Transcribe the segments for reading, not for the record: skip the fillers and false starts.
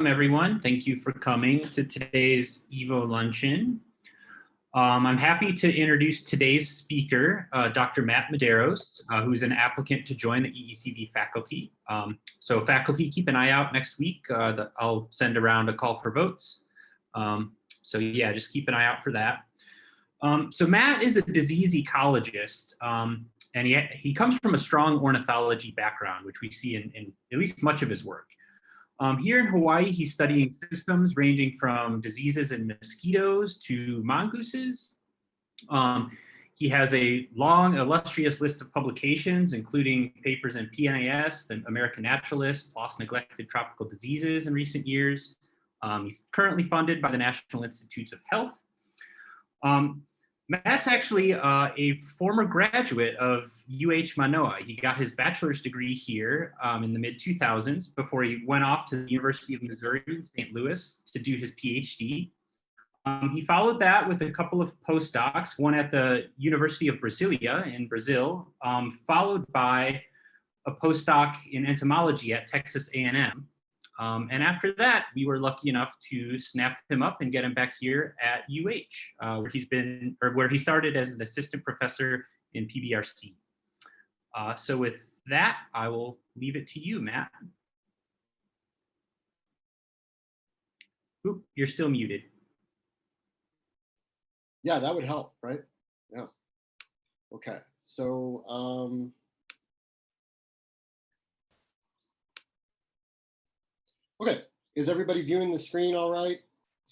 Everyone. Thank you for coming to today's Evoluncheon. I'm happy to introduce today's speaker, Dr. Matt Medeiros, who's an applicant to join the EECB faculty. So faculty, keep an eye out next week. I'll send around a call for votes. So yeah, just keep an eye out for that. So Matt is a disease ecologist, and he comes from a strong ornithology background, which we see in at least much of his work. Here in Hawaii, he's studying systems ranging from diseases in mosquitoes to mongooses. He has a long, illustrious list of publications, including papers in PNAS, the American Naturalist, Lost Neglected Tropical Diseases in recent years. He's currently funded by the National Institutes of Health. Matt's actually a former graduate of Manoa. He got his bachelor's degree here in the mid-2000s before he went off to the University of Missouri in St. Louis to do his PhD. He followed that with a couple of postdocs, one at the University of Brasilia in Brazil, followed by a postdoc in entomology at Texas A&M. And after that, we were lucky enough to snap him up and get him back here at where he started as an assistant professor in PBRC. So with that, I will leave it to you, Matt. Oop, you're still muted. Yeah, that would help, right? Yeah. Okay, so okay, is everybody viewing the screen all right?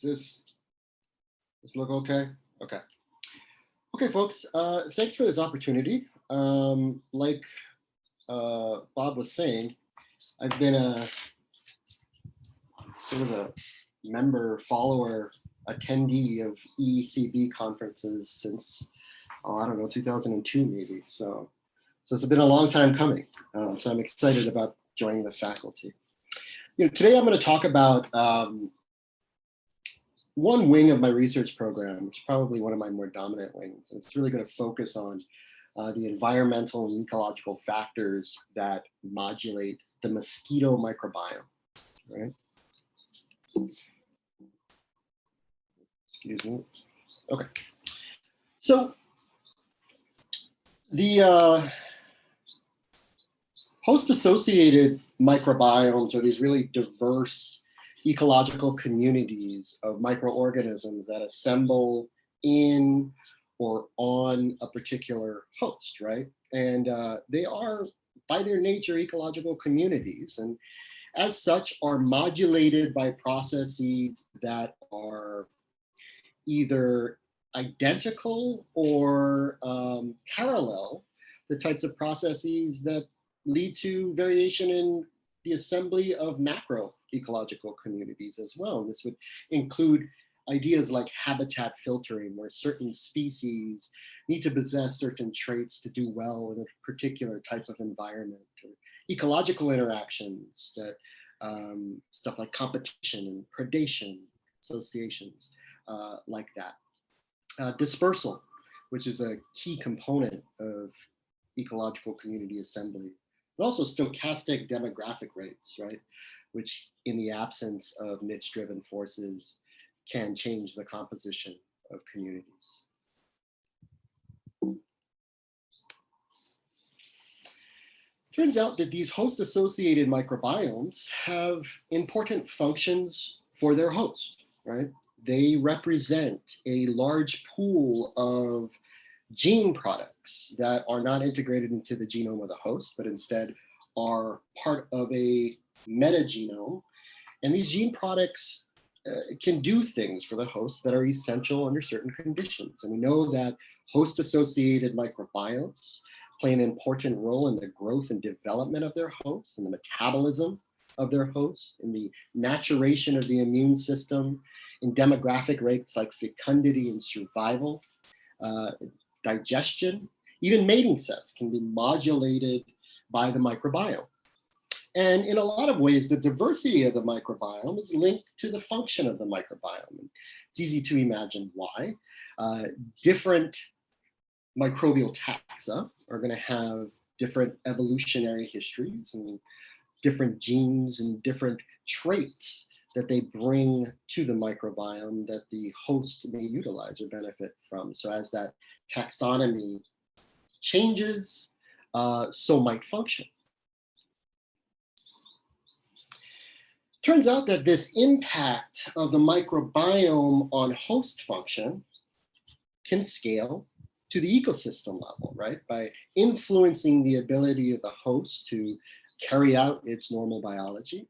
Does this look okay? Okay. Okay, folks, thanks for this opportunity. Like Bob was saying, I've been a sort of a member, follower, attendee of EECB conferences since, I don't know, 2002 maybe. So it's been a long time coming. So I'm excited about joining the faculty. Today I'm going to talk about one wing of my research program, which is probably one of my more dominant wings. And it's really going to focus on the environmental and ecological factors that modulate the mosquito microbiome, right? Excuse me. Okay. So the host-associated microbiomes are these really diverse ecological communities of microorganisms that assemble in or on a particular host, right? And they are, by their nature, ecological communities, and as such are modulated by processes that are either identical or parallel the types of processes that lead to variation in the assembly of macro ecological communities as well. This would include ideas like habitat filtering, where certain species need to possess certain traits to do well in a particular type of environment, or ecological interactions that stuff like competition and predation associations like that. Dispersal, which is a key component of ecological community assembly. But also stochastic demographic rates, right? Which in the absence of niche-driven forces can change the composition of communities. Turns out that these host-associated microbiomes have important functions for their host, right? They represent a large pool of gene products that are not integrated into the genome of the host, but instead are part of a metagenome. And these gene products can do things for the host that are essential under certain conditions. And we know that host-associated microbiomes play an important role in the growth and development of their host, in the metabolism of their host, in the maturation of the immune system, in demographic rates like fecundity and survival, digestion, even mating sets can be modulated by the microbiome. And in a lot of ways, the diversity of the microbiome is linked to the function of the microbiome. It's easy to imagine why. Different microbial taxa are going to have different evolutionary histories and different genes and different traits that they bring to the microbiome that the host may utilize or benefit from. So as that taxonomy changes, so might function. Turns out that this impact of the microbiome on host function can scale to the ecosystem level, right? By influencing the ability of the host to carry out its normal biology.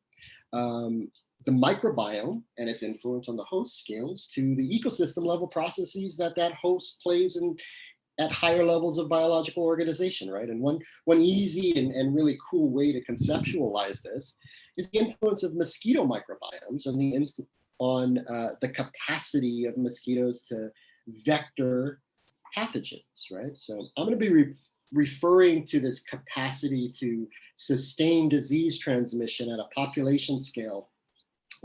The microbiome and its influence on the host scales to the ecosystem level processes that that host plays in at higher levels of biological organization, right? And one easy and really cool way to conceptualize this is the influence of mosquito microbiomes on the capacity of mosquitoes to vector pathogens, right? So I'm going to be referring to this capacity to sustain disease transmission at a population scale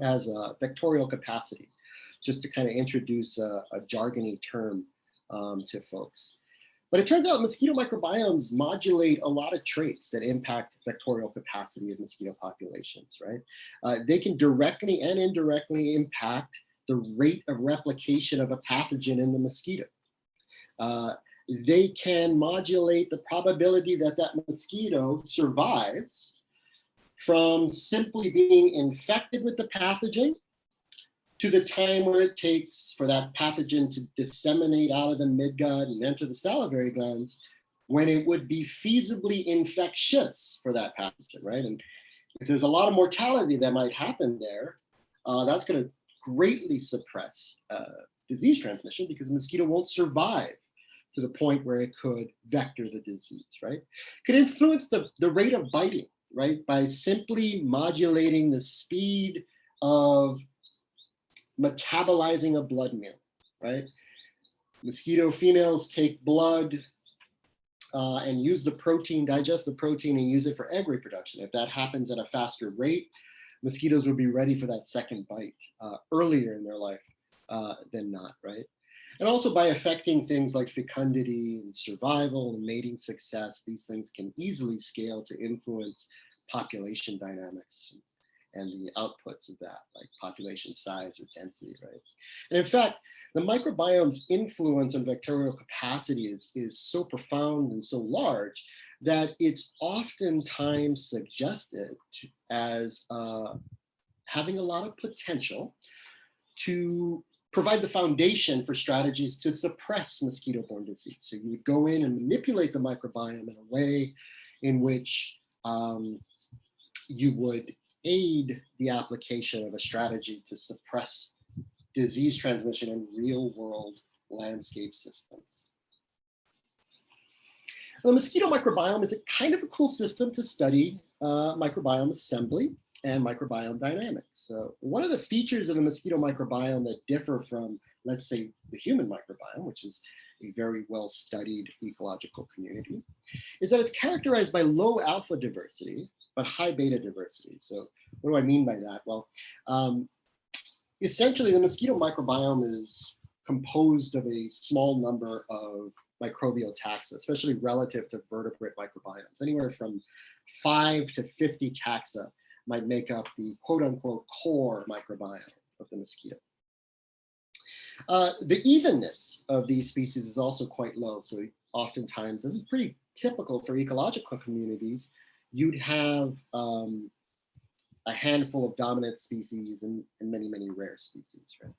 as a vectorial capacity, just to kind of introduce a jargony term to folks. But it turns out mosquito microbiomes modulate a lot of traits that impact vectorial capacity of mosquito populations, right? They can directly and indirectly impact the rate of replication of a pathogen in the mosquito. They can modulate the probability that that mosquito survives from simply being infected with the pathogen to the time where it takes for that pathogen to disseminate out of the midgut and enter the salivary glands, when it would be feasibly infectious for that pathogen, right? And if there's a lot of mortality that might happen there, that's going to greatly suppress disease transmission because the mosquito won't survive to the point where it could vector the disease, right? Could influence the rate of biting, right? By simply modulating the speed of metabolizing a blood meal, right? Mosquito females take blood and use the protein, digest the protein and use it for egg reproduction. If that happens at a faster rate, mosquitoes will be ready for that second bite earlier in their life than not, right? And also by affecting things like fecundity and survival and mating success, these things can easily scale to influence population dynamics and the outputs of that, like population size or density, right? And in fact, the microbiome's influence on vectorial capacity is so profound and so large that it's oftentimes suggested as having a lot of potential to provide the foundation for strategies to suppress mosquito-borne disease. So you would go in and manipulate the microbiome in a way in which you would aid the application of a strategy to suppress disease transmission in real-world landscape systems. The mosquito microbiome is a kind of a cool system to study microbiome assembly and microbiome dynamics. So one of the features of the mosquito microbiome that differ from, let's say, the human microbiome, which is a very well-studied ecological community, is that it's characterized by low alpha diversity, but high beta diversity. So what do I mean by that? Well, essentially the mosquito microbiome is composed of a small number of microbial taxa, especially relative to vertebrate microbiomes. Anywhere from 5 to 50 taxa might make up the quote unquote core microbiome of the mosquito. The evenness of these species is also quite low. So oftentimes, this is pretty typical for ecological communities, you'd have a handful of dominant species and many, many rare species, right?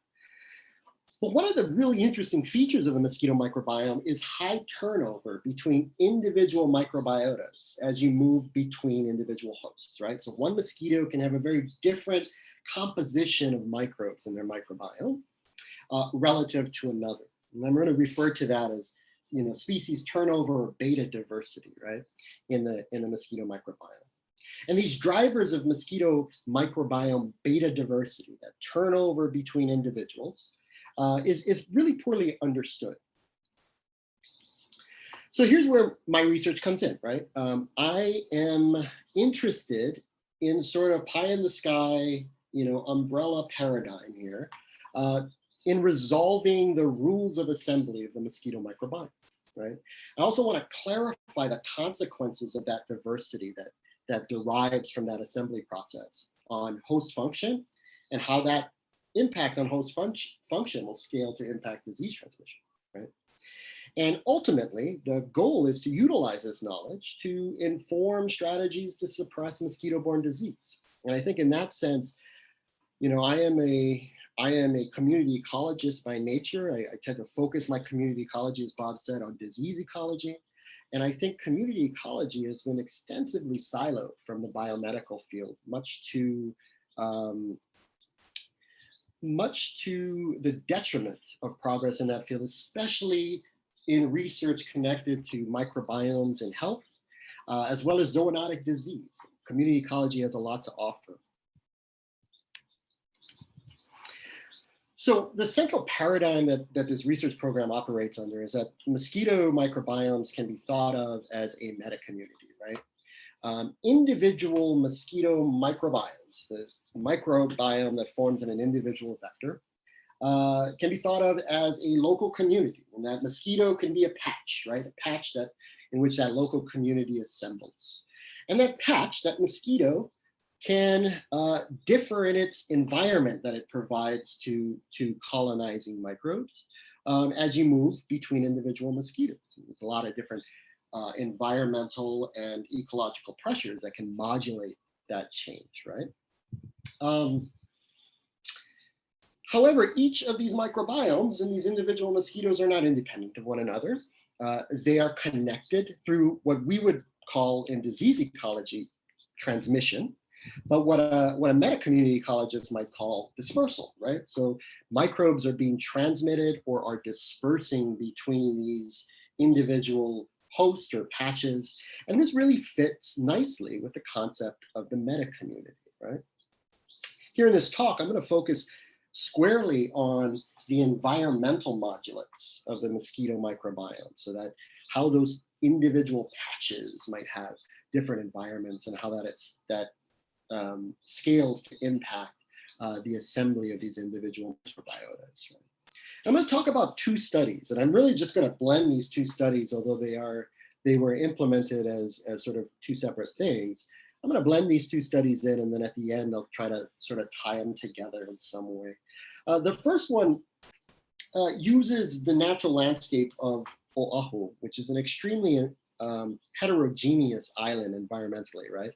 But one of the really interesting features of the mosquito microbiome is high turnover between individual microbiotas as you move between individual hosts, right? So one mosquito can have a very different composition of microbes in their microbiome relative to another. And I'm going to refer to that as, you know, species turnover or beta diversity, right, in the mosquito microbiome. And these drivers of mosquito microbiome beta diversity, that turnover between individuals, is really poorly understood. So here's where my research comes in, right? I am interested in sort of pie in the sky, you know, umbrella paradigm here in resolving the rules of assembly of the mosquito microbiome, right? I also want to clarify the consequences of that diversity that derives from that assembly process on host function and how that impact on host function will scale to impact disease transmission, right? And ultimately, the goal is to utilize this knowledge to inform strategies to suppress mosquito-borne disease. And I think in that sense, you know, I am a community ecologist by nature. I tend to focus my community ecology, as Bob said, on disease ecology. And I think community ecology has been extensively siloed from the biomedical field, much to the detriment of progress in that field, especially in research connected to microbiomes and health, as well as zoonotic disease. Community ecology has a lot to offer. So the central paradigm that this research program operates under is that mosquito microbiomes can be thought of as a meta-community, right? Individual mosquito microbiomes, the microbiome that forms in an individual vector, can be thought of as a local community, and that mosquito can be a patch, right? A patch in which that local community assembles. And that patch, that mosquito, can differ in its environment that it provides to colonizing microbes as you move between individual mosquitoes. There's a lot of different environmental and ecological pressures that can modulate that change, right? However, each of these microbiomes and these individual mosquitoes are not independent of one another. They are connected through what we would call in disease ecology transmission, but what a meta-community ecologist might call dispersal, right? So microbes are being transmitted or are dispersing between these individual hosts or patches. And this really fits nicely with the concept of the meta-community, right? Here in this talk, I'm going to focus squarely on the environmental modulates of the mosquito microbiome, so that how those individual patches might have different environments and how that scales to impact the assembly of these individual microbiotas. Right? I'm going to talk about two studies, and I'm really just going to blend these two studies, although they were implemented as sort of two separate things. I'm going to blend these two studies in, and then at the end, I'll try to sort of tie them together in some way. The first one uses the natural landscape of Oahu, which is an extremely heterogeneous island environmentally, right?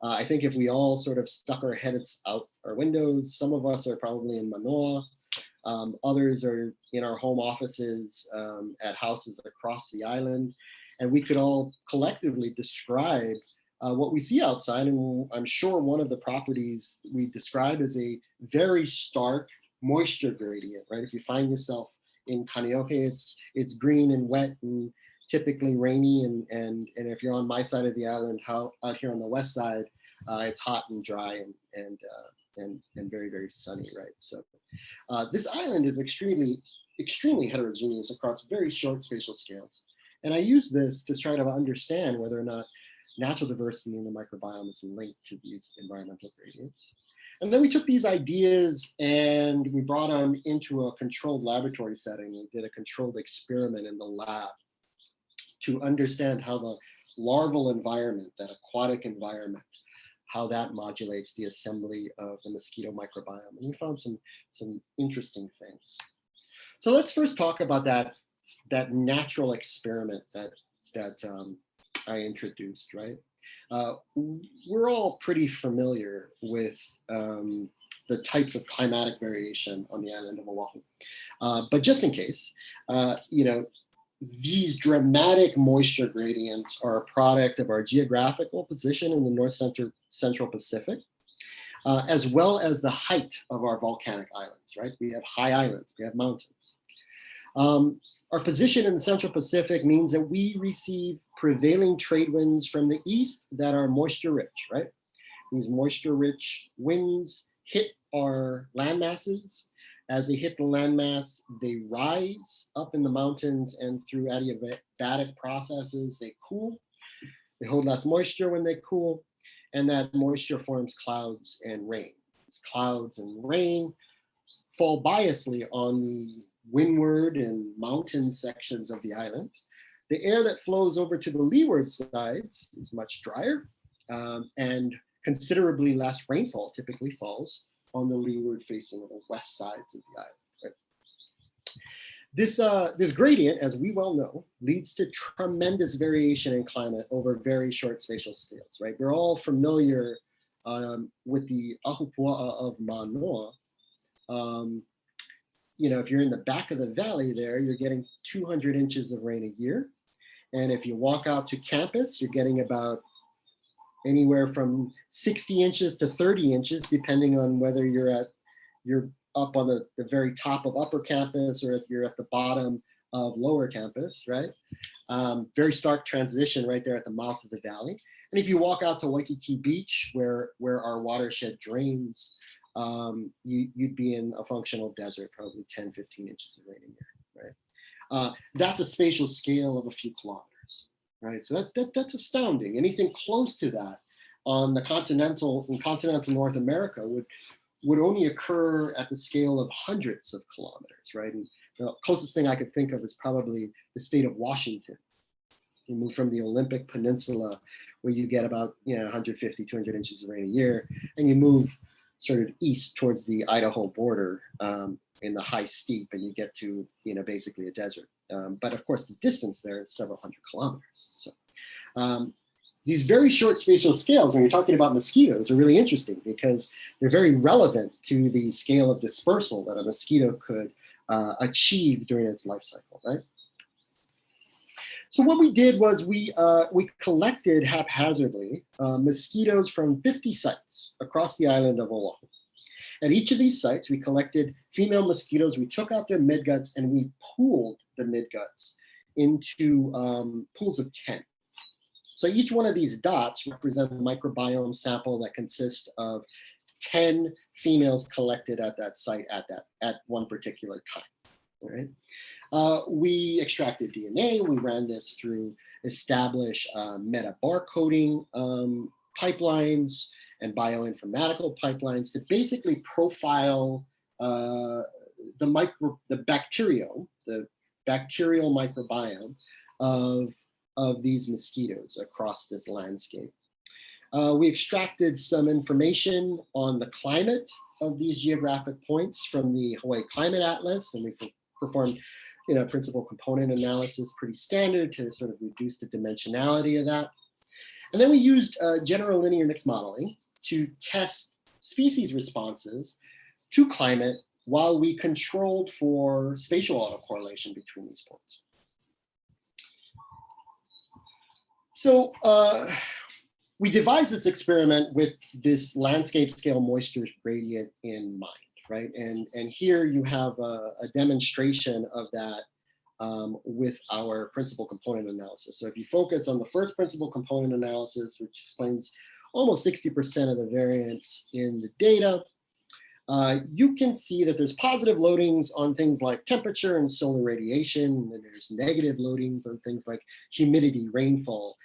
I think if we all sort of stuck our heads out our windows, some of us are probably in Manoa, others are in our home offices at houses across the island, and we could all collectively describe what we see outside. And I'm sure one of the properties we describe is a very stark moisture gradient, right? If you find yourself in Kaneohe, it's green and wet and typically rainy, and if you're on my side of the island, out here on the west side, it's hot and dry and very, very sunny, right? So this island is extremely heterogeneous across very short spatial scales. And I use this to try to understand whether or not natural diversity in the microbiome is linked to these environmental gradients. And then we took these ideas and we brought them into a controlled laboratory setting. We did a controlled experiment in the lab to understand how the larval environment, that aquatic environment, how that modulates the assembly of the mosquito microbiome. And we found some interesting things. So let's first talk about that natural experiment that I introduced, right? We're all pretty familiar with the types of climatic variation on the island of Oahu. But just in case, these dramatic moisture gradients are a product of our geographical position in the North Central Pacific, as well as the height of our volcanic islands, right? We have high islands, we have mountains. Our position in the Central Pacific means that we receive prevailing trade winds from the east that are moisture rich, right? These moisture rich winds hit our land masses. As they hit the landmass, they rise up in the mountains, and through adiabatic processes, they cool. They hold less moisture when they cool, and that moisture forms clouds and rain. These clouds and rain fall biasly on the windward and mountain sections of the island. The air that flows over to the leeward sides is much drier and considerably less rainfall typically falls on the leeward facing or west sides of the island. Right? This gradient, as we well know, leads to tremendous variation in climate over very short spatial scales, right? We're all familiar with the Ahupua'a of Manoa. If you're in the back of the valley there, you're getting 200 inches of rain a year. And if you walk out to campus, you're getting about anywhere from 60 inches to 30 inches, depending on whether you're up on the very top of upper campus or if you're at the bottom of lower campus, right? Very stark transition right there at the mouth of the valley. And if you walk out to Waikiki Beach, where our watershed drains, you'd be in a functional desert, probably 10, 15 inches of rain a year, right? That's a spatial scale of a few kilometers, right? So that's astounding. Anything close to that in continental North America would only occur at the scale of hundreds of kilometers, right? And the closest thing I could think of is probably the state of Washington. You move from the Olympic Peninsula, where you get about 150, 200 inches of rain a year, and you move sort of east towards the Idaho border in the high steep, and you get to basically a desert. But of course, the distance there is several hundred kilometers. So these very short spatial scales, when you're talking about mosquitoes, are really interesting because they're very relevant to the scale of dispersal that a mosquito could achieve during its life cycle, right? So what we did was we collected haphazardly mosquitoes from 50 sites across the island of Oahu. At each of these sites, we collected female mosquitoes, we took out their midguts, and we pooled the midguts into pools of 10. So each one of these dots represents a microbiome sample that consists of 10 females collected at that site at one particular time. All right? We extracted DNA. We ran this through established meta-barcoding pipelines and bioinformatical pipelines to basically profile the bacterial microbiome of these mosquitoes across this landscape. We extracted some information on the climate of these geographic points from the Hawaii Climate Atlas, and we performed principal component analysis, pretty standard, to sort of reduce the dimensionality of that. And then we used general linear mixed modeling to test species responses to climate while we controlled for spatial autocorrelation between these points. So we devised this experiment with this landscape scale moisture gradient in mind, right? And here you have a demonstration of that with our principal component analysis. So if you focus on the first principal component analysis, which explains almost 60% of the variance in the data, you can see that there's positive loadings on things like temperature and solar radiation, and there's negative loadings on things like humidity, rainfall,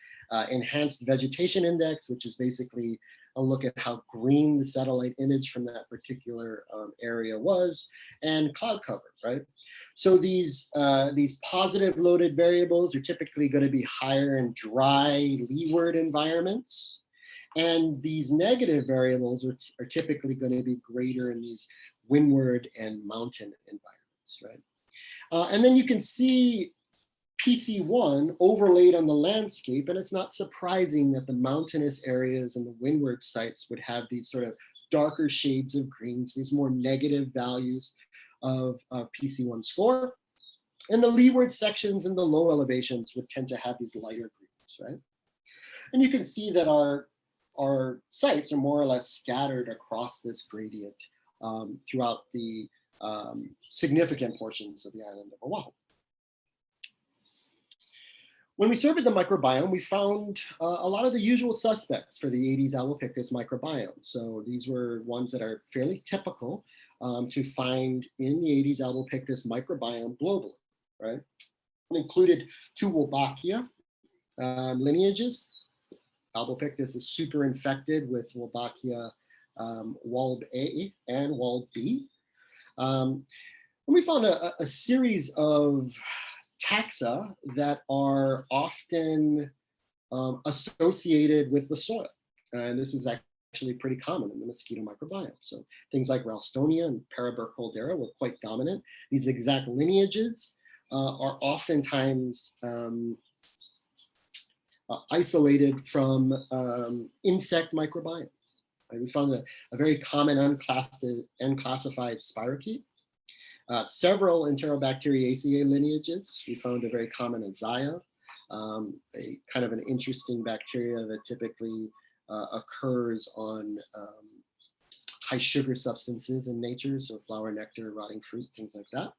enhanced vegetation index, which is basically a look at how green the satellite image from that particular area was, and cloud cover, right? So these positive loaded variables are typically going to be higher in dry leeward environments, and these negative variables are typically going to be greater in these windward and mountain environments, right? And then you can see PC1 overlaid on the landscape, and it's not surprising that the mountainous areas and the windward sites would have these sort of darker shades of greens, these more negative values of PC1 score. And the leeward sections and the low elevations would tend to have these lighter greens, right? And you can see that our sites are more or less scattered across this gradient throughout the significant portions of the island of Oahu. When we surveyed the microbiome, we found a lot of the usual suspects for the Aedes albopictus microbiome. So these were ones that are fairly typical to find in the Aedes albopictus microbiome globally, right? It included 2 Wolbachia lineages. Albopictus is super infected with Wolbachia Walb A and Walb B. And we found a series of taxa that are often associated with the soil. And this is actually pretty common in the mosquito microbiome. So things like Ralstonia and Paraburgholdera were quite dominant. These exact lineages are oftentimes isolated from insect microbiomes. Right? We found a very common unclassified spirochete. Several Enterobacteriaceae lineages. We found a very common Azaya, a kind of an interesting bacteria that typically occurs on high sugar substances in nature, so flower, nectar, rotting fruit, things like that.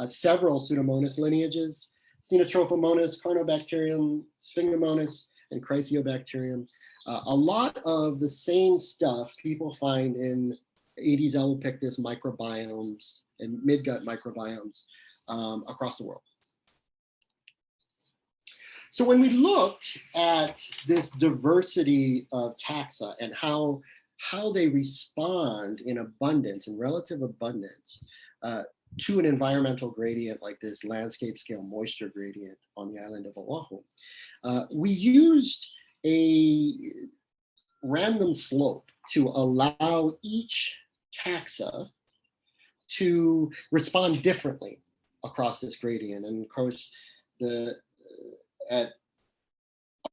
Several Pseudomonas lineages, Stenotrophomonas, Carnobacterium, Sphingomonas, and Chrysiobacterium. A lot of the same stuff people find in Aedes albopictus microbiomes and midgut microbiomes across the world. So when we looked at this diversity of taxa and how they respond in abundance, in relative abundance, to an environmental gradient like this landscape scale moisture gradient on the island of Oahu, we used a random slope to allow each taxa to respond differently across this gradient. And of course,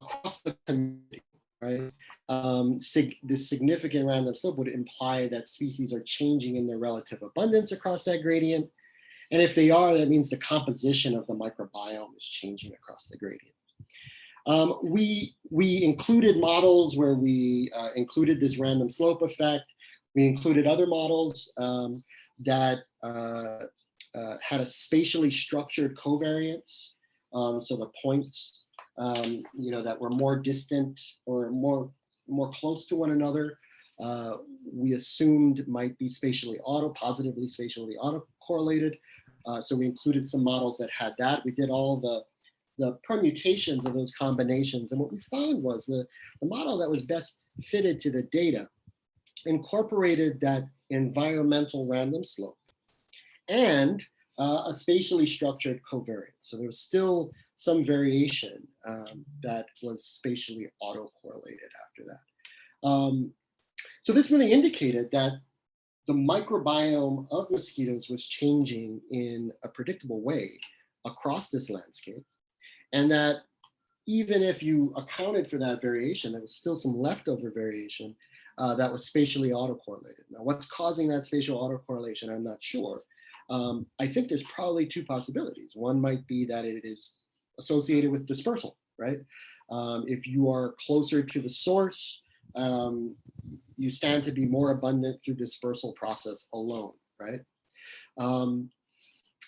across the community, right? This significant random slope would imply that species are changing in their relative abundance across that gradient. And if they are, that means the composition of the microbiome is changing across the gradient. We included models where we included this random slope effect. We included other models that had a spatially structured covariance. So the points, that were more distant or more close to one another, we assumed might be positively spatially autocorrelated. So we included some models that had that. We did all the permutations of those combinations. And what we found was the model that was best fitted to the data incorporated that environmental random slope and a spatially structured covariance. So there was still some variation that was spatially autocorrelated after that. So this really indicated that the microbiome of mosquitoes was changing in a predictable way across this landscape, and that even if you accounted for that variation, there was still some leftover variation that was spatially autocorrelated. Now, what's causing that spatial autocorrelation, I'm not sure. I think there's probably two possibilities. One might be that it is associated with dispersal, right? If you are closer to the source, you stand to be more abundant through dispersal process alone, right?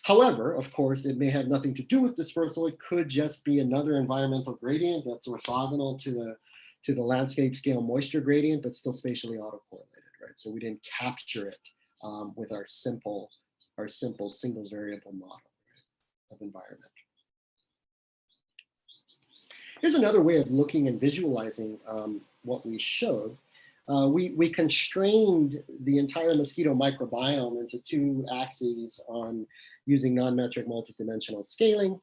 However, of course, it may have nothing to do with dispersal. It could just be another environmental gradient that's orthogonal to the landscape scale moisture gradient, but still spatially autocorrelated, right? So we didn't capture it with our simple single variable model, right, of environment. Here's another way of looking and visualizing what we showed. We constrained the entire mosquito microbiome into two axes on using non-metric multidimensional scaling.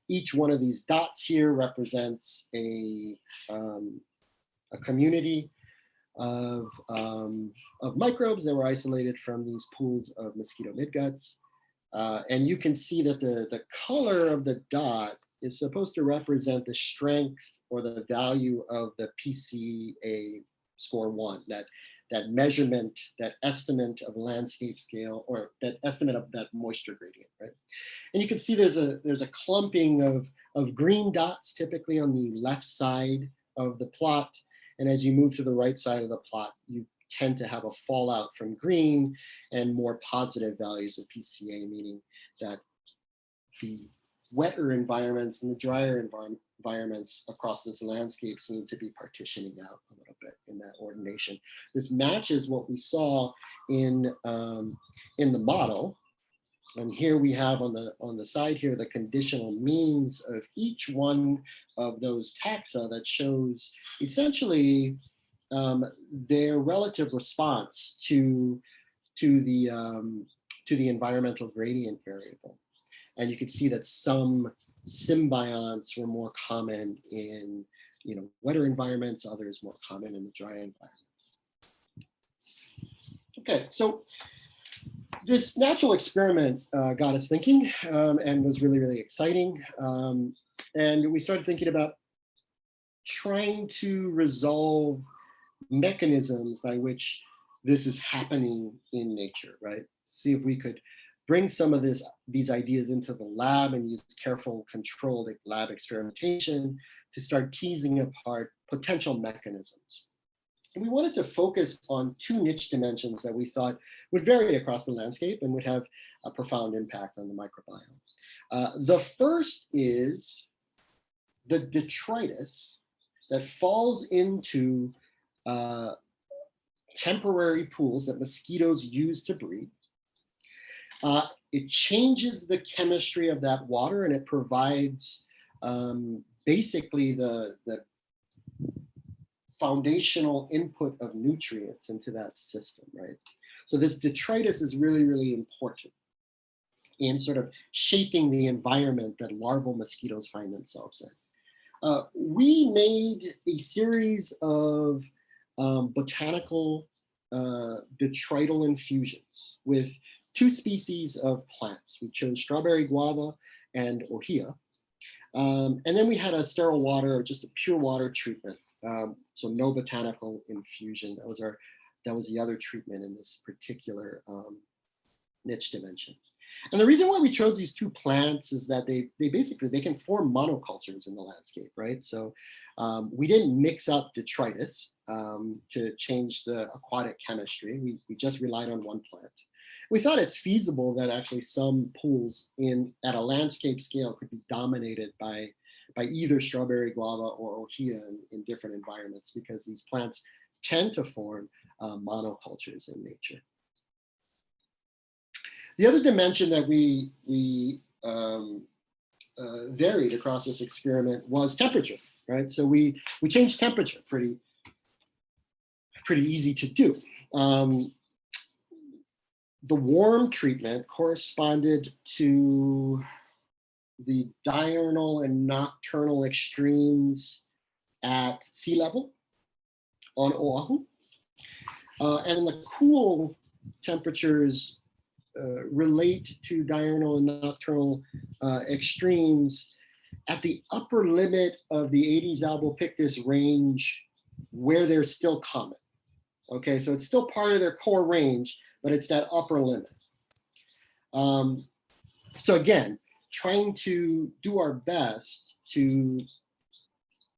Each one of these dots here represents a community of microbes that were isolated from these pools of mosquito midguts. And you can see that the color of the dot is supposed to represent the strength or the value of the PCA score 1, that measurement, that estimate of landscape scale, or that estimate of that moisture gradient, right? And you can see there's a clumping of green dots typically on the left side of the plot. And as you move to the right side of the plot, you tend to have a fallout from green and more positive values of PCA, meaning that the wetter environments and the drier environments across this landscape seem to be partitioning out a little bit in that ordination. This matches what we saw in the model. And here we have on the side here the conditional means of each one of those taxa that shows essentially their relative response to the environmental gradient variable. And you can see that some symbionts were more common in wetter environments, others more common in the dry environments. Okay, so this natural experiment got us thinking and was really, really exciting. And we started thinking about trying to resolve mechanisms by which this is happening in nature, right? See if we could bring some of these ideas into the lab and use careful, controlled lab experimentation to start teasing apart potential mechanisms. And we wanted to focus on two niche dimensions that we thought would vary across the landscape and would have a profound impact on the microbiome. The first is the detritus that falls into temporary pools that mosquitoes use to breed. It changes the chemistry of that water, and it provides basically the foundational input of nutrients into that system, right? So this detritus is really, really important in sort of shaping the environment that larval mosquitoes find themselves in. We made a series of botanical detrital infusions with two species of plants. We chose strawberry guava and ohia. And then we had a sterile water, or just a pure water treatment. So no botanical infusion. That was the other treatment in this particular niche dimension. And the reason why we chose these two plants is that they can form monocultures in the landscape, right? So we didn't mix up detritus to change the aquatic chemistry. We just relied on one plant. We thought it's feasible that actually some pools at a landscape scale could be dominated by either strawberry guava or ohia in different environments, because these plants tend to form monocultures in nature. The other dimension that we varied across this experiment was temperature, right? So we changed temperature, pretty easy to do. The warm treatment corresponded to the diurnal and nocturnal extremes at sea level on Oahu. And the cool temperatures relate to diurnal and nocturnal extremes at the upper limit of the Aedes albopictus range, where they're still common. Okay, so it's still part of their core range, but it's that upper limit. So again, trying to do our best to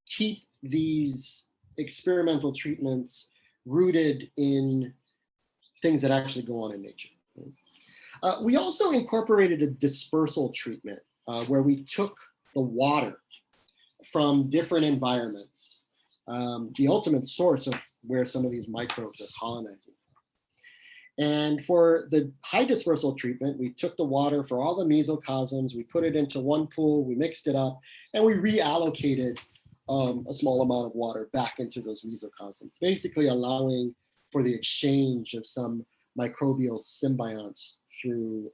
keep these experimental treatments rooted in things that actually go on in nature. We also incorporated a dispersal treatment where we took the water from different environments, the ultimate source of where some of these microbes are colonizing. And for the high dispersal treatment, we took the water for all the mesocosms, we put it into one pool, we mixed it up, and we reallocated a small amount of water back into those mesocosms, basically allowing for the exchange of some microbial symbionts through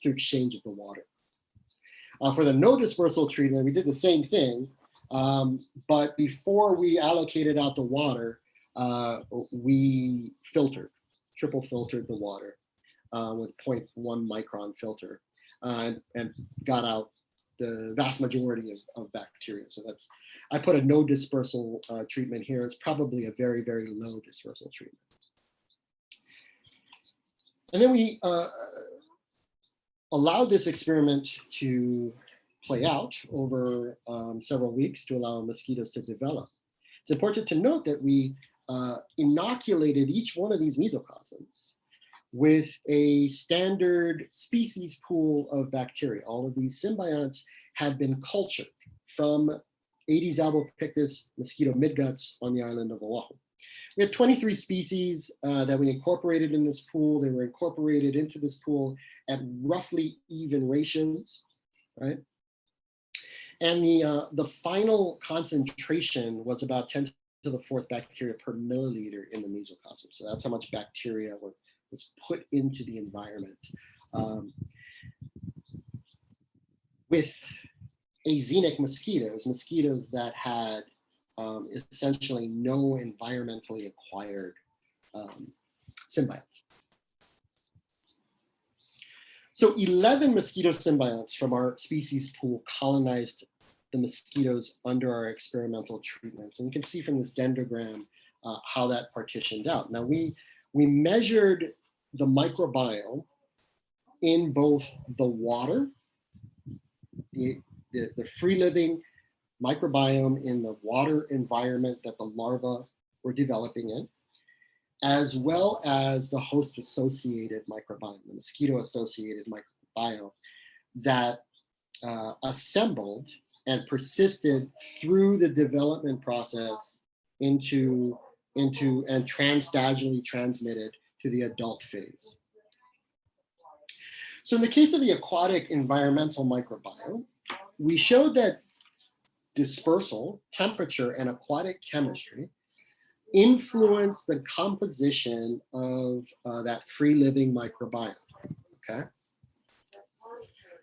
exchange of the water. For the no dispersal treatment, we did the same thing, but before we allocated out the water, we triple filtered the water with 0.1 micron filter and got out the vast majority of bacteria. So I put a no dispersal treatment here. It's probably a very, very low dispersal treatment. And then we allowed this experiment to play out over several weeks to allow mosquitoes to develop. It's important to note that we inoculated each one of these mesocosms with a standard species pool of bacteria. All of these symbionts had been cultured from Aedes albopictus mosquito midguts on the island of Oahu. We had 23 species that we incorporated in this pool. They were incorporated into this pool at roughly even ratios, right? And the final concentration was about 10 to the 4th bacteria per milliliter in the mesocosm. So that's how much bacteria was put into the environment. With azenic mosquitoes that had essentially no environmentally acquired symbionts. So 11 mosquito symbionts from our species pool colonized the mosquitoes under our experimental treatments. And you can see from this dendrogram how that partitioned out. Now we measured the microbiome in both the water, the free-living microbiome in the water environment that the larvae were developing in, as well as the host-associated microbiome, the mosquito-associated microbiome that assembled and persisted through the development process into and transvaginally transmitted to the adult phase. So in the case of the aquatic environmental microbiome, we showed that dispersal, temperature, and aquatic chemistry influence the composition of that free-living microbiome, okay?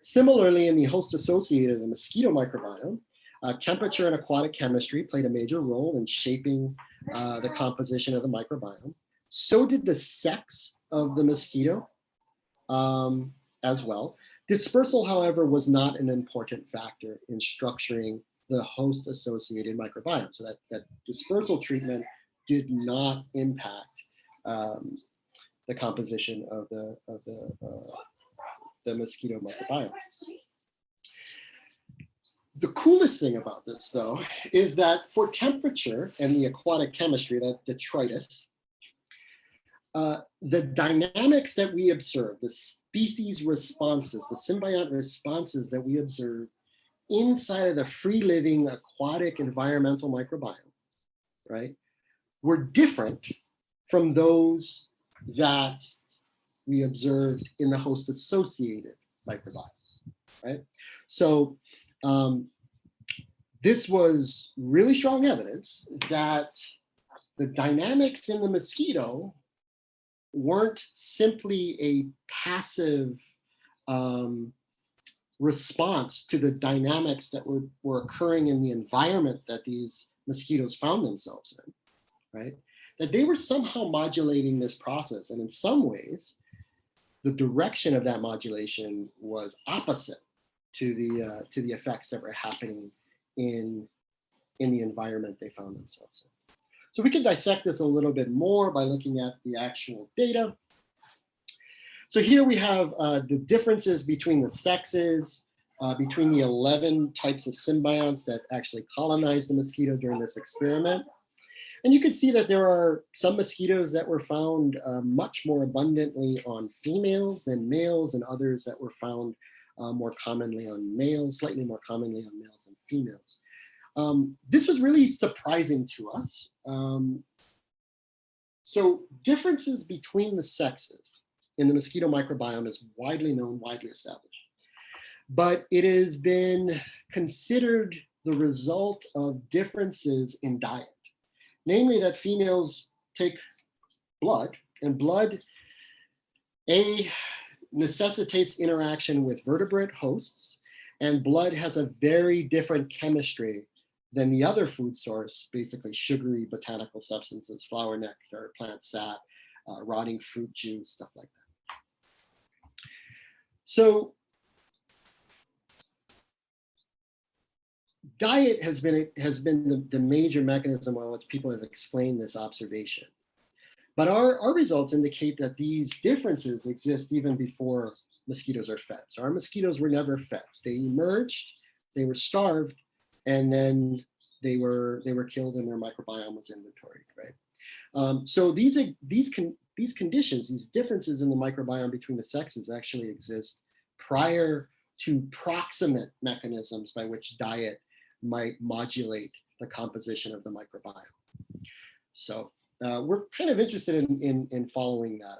Similarly, in the host-associated, the mosquito microbiome, temperature and aquatic chemistry played a major role in shaping the composition of the microbiome. So did the sex of the mosquito as well. Dispersal, however, was not an important factor in structuring the host-associated microbiome. So that dispersal treatment did not impact the composition of the mosquito microbiome. The coolest thing about this, though, is that for temperature and the aquatic chemistry, that detritus, the dynamics that we observe, the species responses, the symbiont responses that we observe inside of the free-living aquatic environmental microbiome, right, were different from those that we observed in the host-associated microbiome, right? So this was really strong evidence that the dynamics in the mosquito weren't simply a passive response to the dynamics that were occurring in the environment that these mosquitoes found themselves in, right? That they were somehow modulating this process. And in some ways, the direction of that modulation was opposite to the effects that were happening in the environment they found themselves in. So we can dissect this a little bit more by looking at the actual data. So here we have the differences between the sexes, between the 11 types of symbionts that actually colonized the mosquito during this experiment. And you can see that there are some mosquitoes that were found much more abundantly on females than males, and others that were found more commonly on males, slightly more commonly on males than females. This was really surprising to us. So differences between the sexes in the mosquito microbiome is widely known, widely established. But it has been considered the result of differences in diet. Namely that females take blood, and blood, necessitates interaction with vertebrate hosts, and blood has a very different chemistry than the other food source, basically sugary botanical substances, flower nectar, plant sap, rotting fruit juice, stuff like that. So diet has been the major mechanism by which people have explained this observation. But our results indicate that these differences exist even before mosquitoes are fed. So our mosquitoes were never fed. They emerged, they were starved, and then they were killed and their microbiome was inventoried, right? So these conditions, these differences in the microbiome between the sexes actually exist prior to proximate mechanisms by which diet might modulate the composition of the microbiome. So we're kind of interested in following that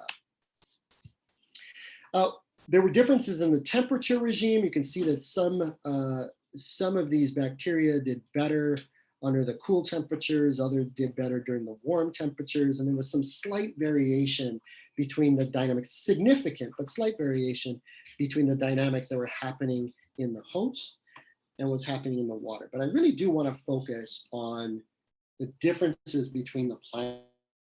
up. There were differences in the temperature regime. You can see that some of these bacteria did better under the cool temperatures, others did better during the warm temperatures, and there was some slight variation between the dynamics, significant but slight variation between the dynamics that were happening in the host and what's happening in the water. But I really do want to focus on the differences between the plant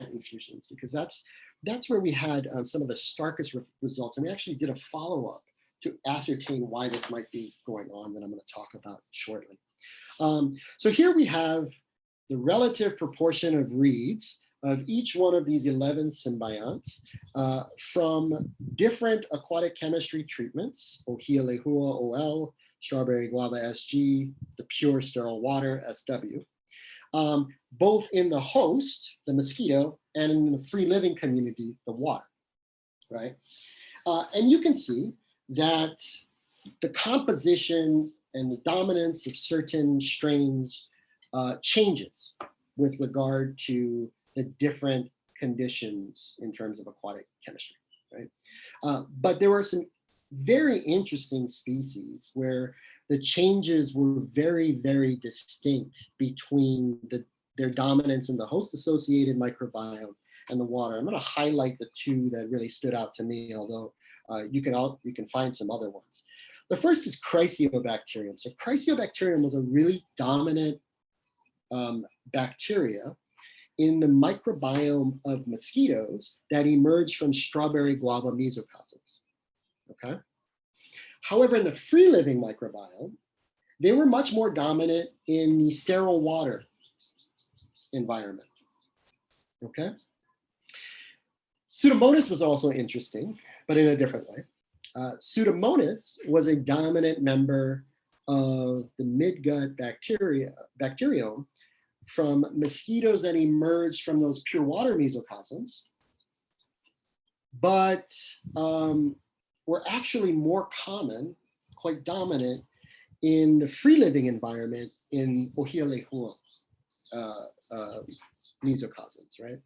infusions, because that's where we had some of the starkest results. And we actually did a follow-up to ascertain why this might be going on that I'm going to talk about shortly. So here we have the relative proportion of reads of each one of these 11 symbionts from different aquatic chemistry treatments, Ohia lehua, OL, strawberry guava, SG, the pure sterile water, SW, both in the host, the mosquito, and in the free living community, the water, right? And you can see that the composition and the dominance of certain strains changes with regard to the different conditions in terms of aquatic chemistry, right? But there were some very interesting species where the changes were very, very distinct between their dominance in the host-associated microbiome and the water. I'm going to highlight the two that really stood out to me, although you can find some other ones. The first is Chrysiobacterium. So Chrysiobacterium was a really dominant bacteria in the microbiome of mosquitoes that emerged from strawberry guava mesocosms, okay? However, in the free-living microbiome, they were much more dominant in the sterile water environment, okay? Pseudomonas was also interesting, but in a different way. Pseudomonas was a dominant member of the midgut bacteriome from mosquitoes that emerged from those pure water mesocosms, but were actually more common, quite dominant, in the free-living environment in Ohia lehua mesocosms, right?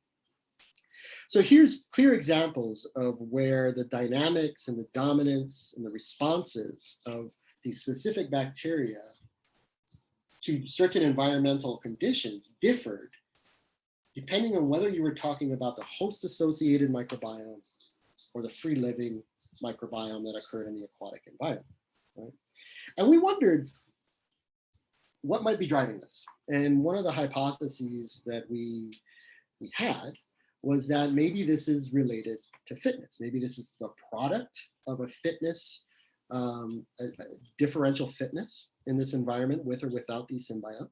So here's clear examples of where the dynamics and the dominance and the responses of these specific bacteria to certain environmental conditions differed depending on whether you were talking about the host-associated microbiome or the free-living microbiome that occurred in the aquatic environment, right? And we wondered what might be driving this. And one of the hypotheses that we had was that maybe this is related to fitness. Maybe this is the product of a fitness, a differential fitness in this environment with or without these symbionts.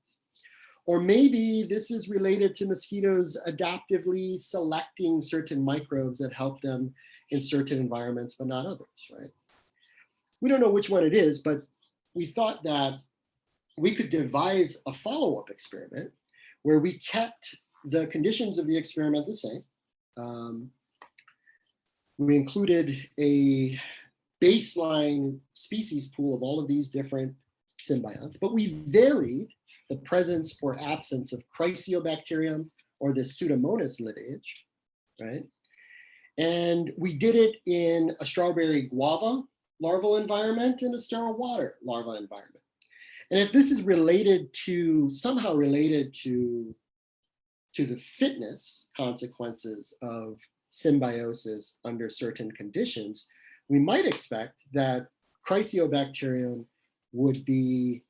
Or maybe this is related to mosquitoes adaptively selecting certain microbes that help them in certain environments, but not others, right? We don't know which one it is, but we thought that we could devise a follow-up experiment where we kept the conditions of the experiment the same. We included a baseline species pool of all of these different symbionts, but we varied the presence or absence of Chrysiobacterium or the Pseudomonas lineage, right? And we did it in a strawberry guava larval environment and a sterile water larva environment. And if this is related to, somehow related to the fitness consequences of symbiosis under certain conditions, we might expect that Chrysiobacterium would be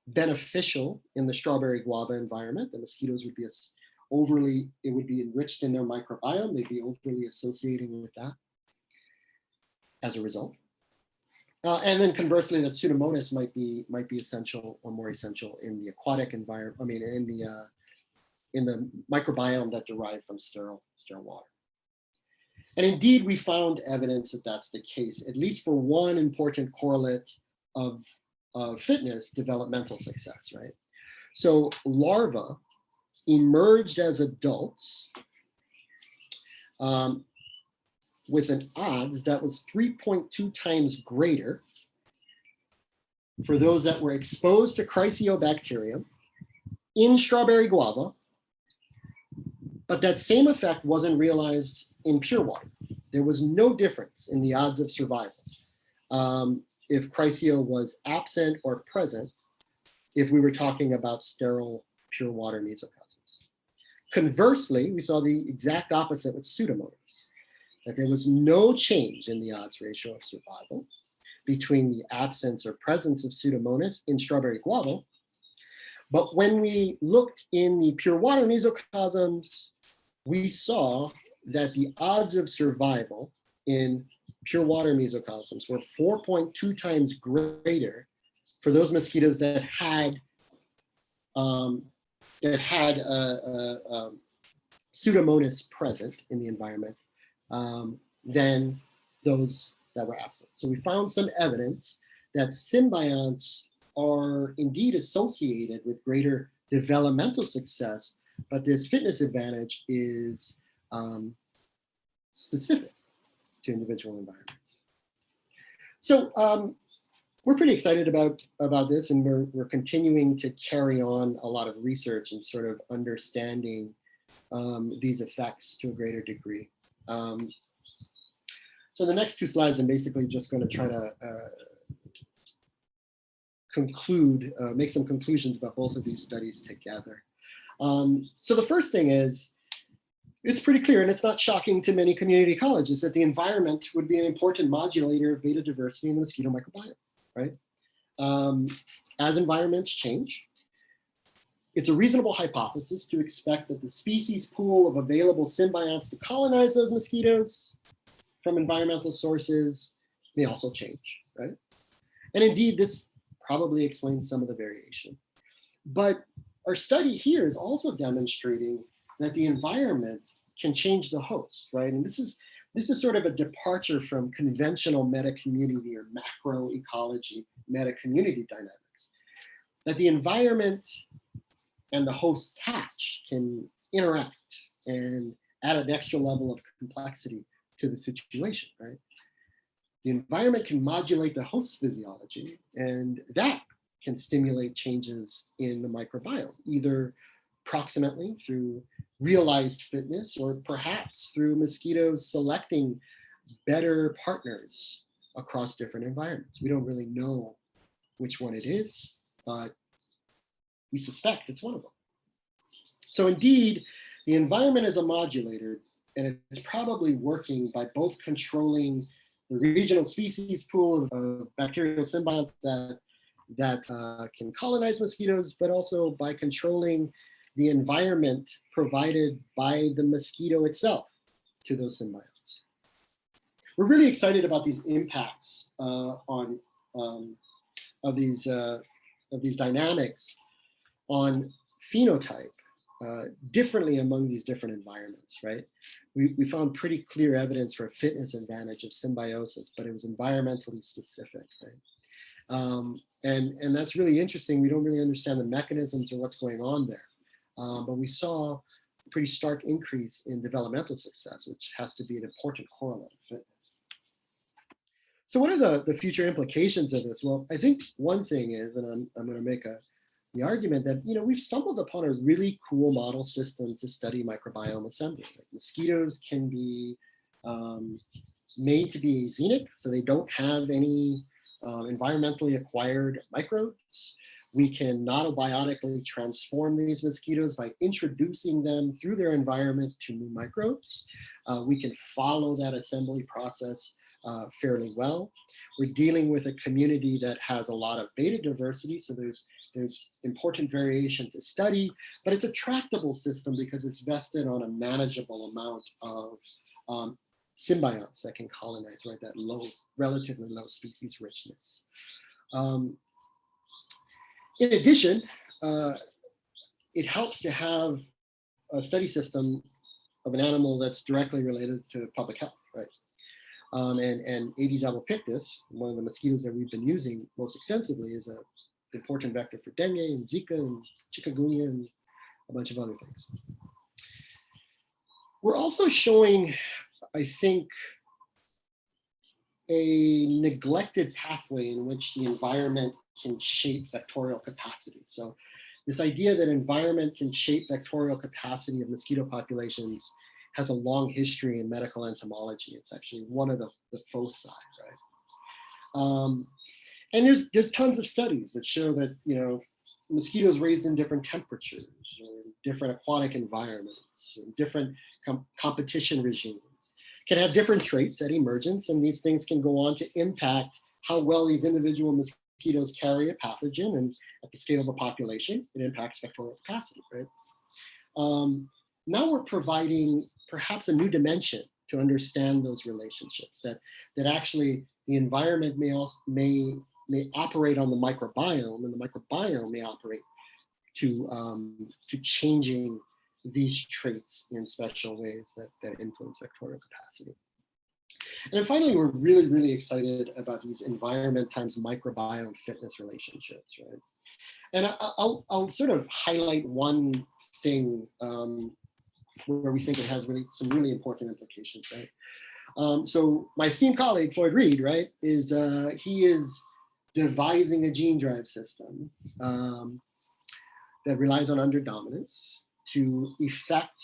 beneficial in the strawberry guava environment. The mosquitoes would be it would be enriched in their microbiome. They'd be overly associating with that as a result. And then conversely, that Pseudomonas might be essential or more essential in the aquatic environment. I mean, in the microbiome that derived from sterile water. And indeed, we found evidence that that's the case, at least for one important correlate of fitness, developmental success, right? So larvae emerged as adults with an odds that was 3.2 times greater for those that were exposed to Chrysiobacterium in strawberry guava, but that same effect wasn't realized in pure water. There was no difference in the odds of survival if Chrysio was absent or present if we were talking about sterile pure water mesocosms. Conversely, we saw the exact opposite with Pseudomonas, that there was no change in the odds ratio of survival between the absence or presence of Pseudomonas in strawberry guava But when we looked in the pure water mesocosms, we saw that the odds of survival in pure water mesocosms were 4.2 times greater for those mosquitoes that had Pseudomonas present in the environment than those that were absent. So we found some evidence that symbionts are indeed associated with greater developmental success, but this fitness advantage is specific to individual environments. So we're pretty excited about this, and we're continuing to carry on a lot of research and sort of understanding these effects to a greater degree. So the next two slides, I'm basically just going to try to conclude, make some conclusions about both of these studies together. So the first thing is, it's pretty clear, and it's not shocking to many community ecologists, that the environment would be an important modulator of beta diversity in the mosquito microbiome, right? As environments change, it's a reasonable hypothesis to expect that the species pool of available symbionts to colonize those mosquitoes from environmental sources may also change, right? And indeed, this probably explains some of the variation. But our study here is also demonstrating that the environment can change the host, right? And this is sort of a departure from conventional meta-community or macroecology meta-community dynamics, that the environment and the host patch can interact and add an extra level of complexity to the situation, right? The environment can modulate the host physiology, and that can stimulate changes in the microbiome, either proximately through realized fitness or perhaps through mosquitoes selecting better partners across different environments. We don't really know which one it is, but we suspect it's one of them. So indeed, the environment is a modulator, and it's probably working by both controlling the regional species pool of bacterial symbionts that can colonize mosquitoes, but also by controlling the environment provided by the mosquito itself to those symbionts. We're really excited about these impacts of these dynamics on phenotype differently among these different environments, right? We found pretty clear evidence for a fitness advantage of symbiosis, but it was environmentally specific, right? And that's really interesting. We don't really understand the mechanisms or what's going on there. But we saw a pretty stark increase in developmental success, which has to be an important correlate of fitness. So what are the future implications of this? Well, I think one thing is, and I'm going to make the argument that, you know, we've stumbled upon a really cool model system to study microbiome assembly. Like mosquitoes can be made to be xenic, so they don't have any environmentally acquired microbes. We can autobiotically transform these mosquitoes by introducing them through their environment to new microbes. We can follow that assembly process fairly well. We're dealing with a community that has a lot of beta diversity, so there's important variation to study, but it's a tractable system because it's vested on a manageable amount of symbionts that can colonize, right? That relatively low species richness. In addition, it helps to have a study system of an animal that's directly related to public health, right? And Aedes albopictus, one of the mosquitoes that we've been using most extensively, is an important vector for dengue and Zika and chikungunya and a bunch of other things. We're also showing, I think, a neglected pathway in which the environment can shape vectorial capacity. So this idea that environment can shape vectorial capacity of mosquito populations has a long history in medical entomology. It's actually one of the foci, right? And there's tons of studies that show that, you know, mosquitoes raised in different temperatures, or different aquatic environments, different competition regimes can have different traits at emergence, and these things can go on to impact how well these individual mosquitoes carry a pathogen, and at the scale of a population, it impacts vectorial capacity, right? Now we're providing perhaps a new dimension to understand those relationships, that actually the environment may operate on the microbiome, and the microbiome may operate to changing these traits in special ways that influence vectorial capacity. And then finally, we're really, really excited about these environment times microbiome fitness relationships, right? And I'll sort of highlight one thing where we think it has some really important implications, right? So my esteemed colleague, Floyd Reed, right, he is devising a gene drive system that relies on underdominance to effect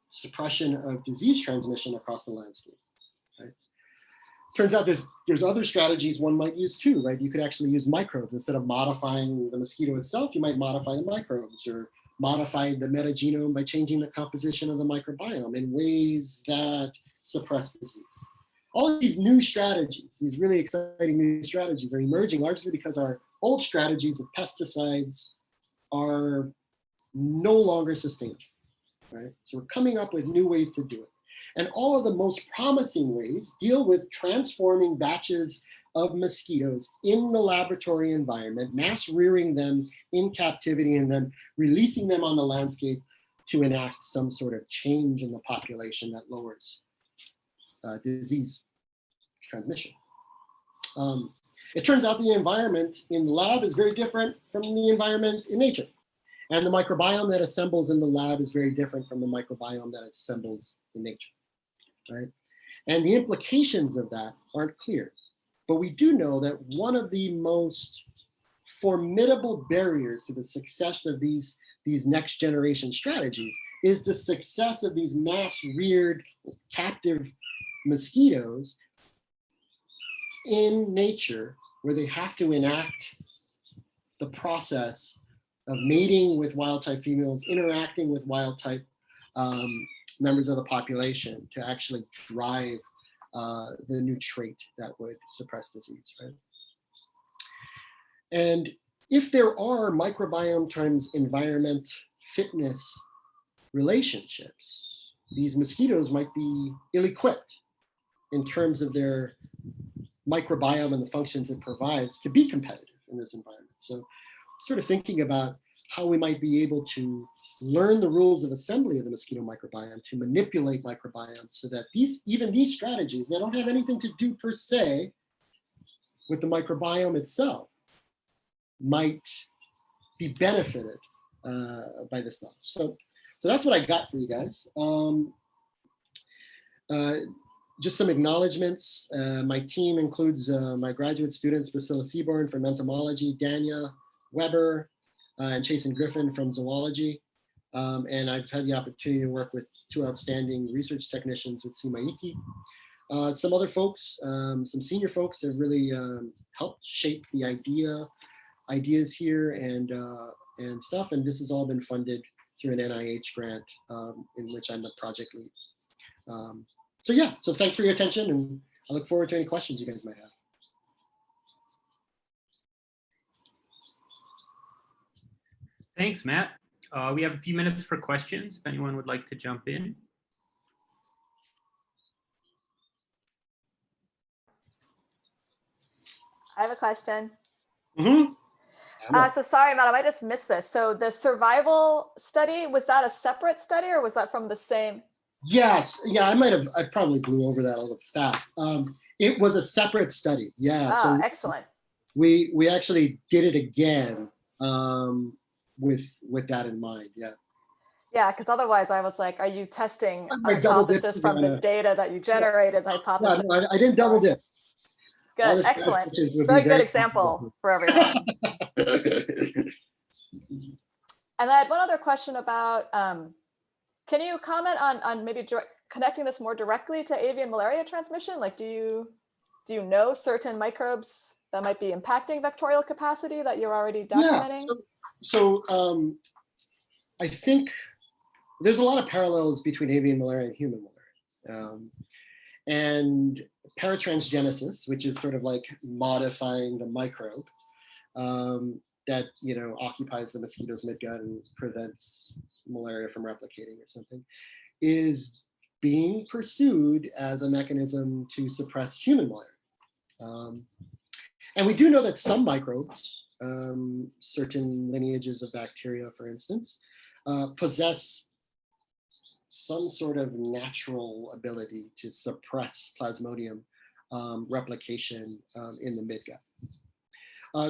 suppression of disease transmission across the landscape. Right? Turns out there's other strategies one might use too, right? You could actually use microbes. Instead of modifying the mosquito itself, you might modify the microbes, or modify the metagenome by changing the composition of the microbiome in ways that suppress disease. All of these new strategies, these really exciting new strategies, are emerging largely because our old strategies of pesticides are no longer sustainable, right? So we're coming up with new ways to do it. And all of the most promising ways deal with transforming batches of mosquitoes in the laboratory environment, mass rearing them in captivity, and then releasing them on the landscape to enact some sort of change in the population that lowers disease transmission. It turns out the environment in the lab is very different from the environment in nature. And the microbiome that assembles in the lab is very different from the microbiome that assembles in nature, right? And the implications of that aren't clear. But we do know that one of the most formidable barriers to the success of these next generation strategies is the success of these mass reared captive mosquitoes in nature, where they have to enact the process of mating with wild type females, interacting with wild type members of the population to actually drive the new trait that would suppress disease, right? And if there are microbiome times environment fitness relationships, these mosquitoes might be ill-equipped in terms of their microbiome and the functions it provides to be competitive in this environment. So sort of thinking about how we might be able to learn the rules of assembly of the mosquito microbiome to manipulate microbiomes so that even these strategies, they don't have anything to do per se with the microbiome itself, might be benefited by this knowledge. So that's what I got for you guys. Just some acknowledgements. My team includes my graduate students, Priscilla Seaborn from entomology, Dania Weber, and Chasen Griffin from zoology. And I've had the opportunity to work with two outstanding research technicians with CMAICI. Some other folks, some senior folks have really helped shape the ideas here and stuff. And this has all been funded through an NIH grant in which I'm the project lead. So yeah, so thanks for your attention, and I look forward to any questions you guys might have. Thanks, Matt. We have a few minutes for questions if anyone would like to jump in. I have a question. Mm-hmm. So sorry, Matt, I might just missed this. So the survival study, was that a separate study or was that from the same? Yes, yeah, I probably blew over that a little fast. It was a separate study, yeah. Oh, so excellent. We actually did it again with that in mind, yeah. Yeah, because otherwise I was like, are you testing I hypothesis from the data that you generated, the hypothesis? Yeah, no, I didn't double dip. Good, excellent. Very good example for everyone. And I had one other question about, can you comment on maybe connecting this more directly to avian malaria transmission? Like, do you know certain microbes that might be impacting vectorial capacity that you're already documenting? Yeah, so I think there's a lot of parallels between avian malaria and human malaria. And paratransgenesis, which is sort of like modifying the microbe, that occupies the mosquito's midgut and prevents malaria from replicating or something, is being pursued as a mechanism to suppress human malaria. And we do know that some microbes, certain lineages of bacteria, for instance, possess some sort of natural ability to suppress Plasmodium replication in the midgut.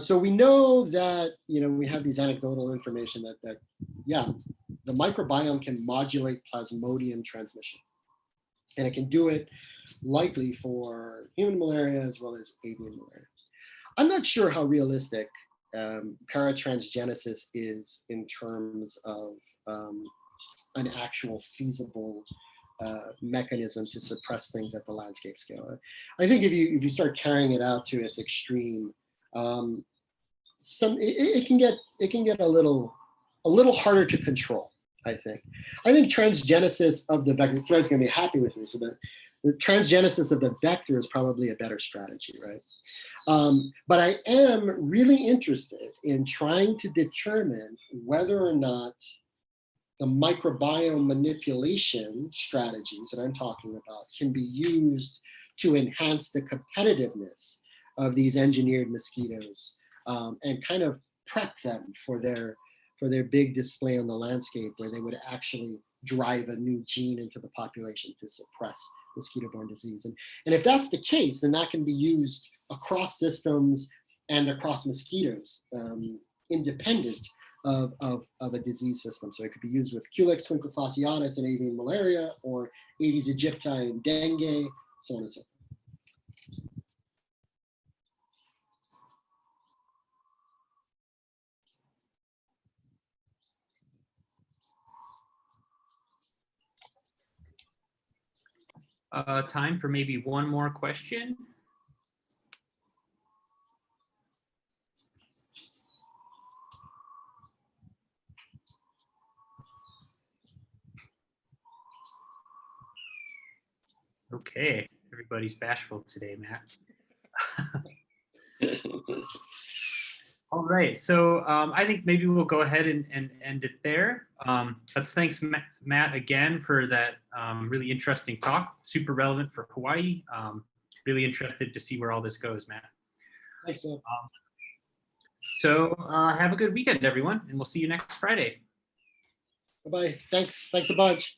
So we know that, we have these anecdotal information that yeah, the microbiome can modulate Plasmodium transmission. And it can do it likely for human malaria as well as avian malaria. I'm not sure how realistic paratransgenesis is in terms of an actual feasible mechanism to suppress things at the landscape scale. I think if you start carrying it out to its extreme, it can get a little harder to control. I think transgenesis of the vector. Fred's going to be happy with me. So the transgenesis of the vector is probably a better strategy, right? But I am really interested in trying to determine whether or not the microbiome manipulation strategies that I'm talking about can be used to enhance the competitiveness of these engineered mosquitoes and kind of prep them for their big display on the landscape, where they would actually drive a new gene into the population to suppress mosquito-borne disease. And if that's the case, then that can be used across systems and across mosquitoes, independent of a disease system. So it could be used with Culex twinclefasciatus in avian malaria, or Aedes aegypti in dengue, so on and so forth. Time for maybe one more question. Okay, everybody's bashful today, Matt. All right, so I think maybe we'll go ahead and end it there. Let's thanks Matt again for that really interesting talk, super relevant for Hawaii. Really interested to see where all this goes, Matt. Thanks, man. So have a good weekend, everyone, and we'll see you next Friday. Bye-bye. Thanks a bunch.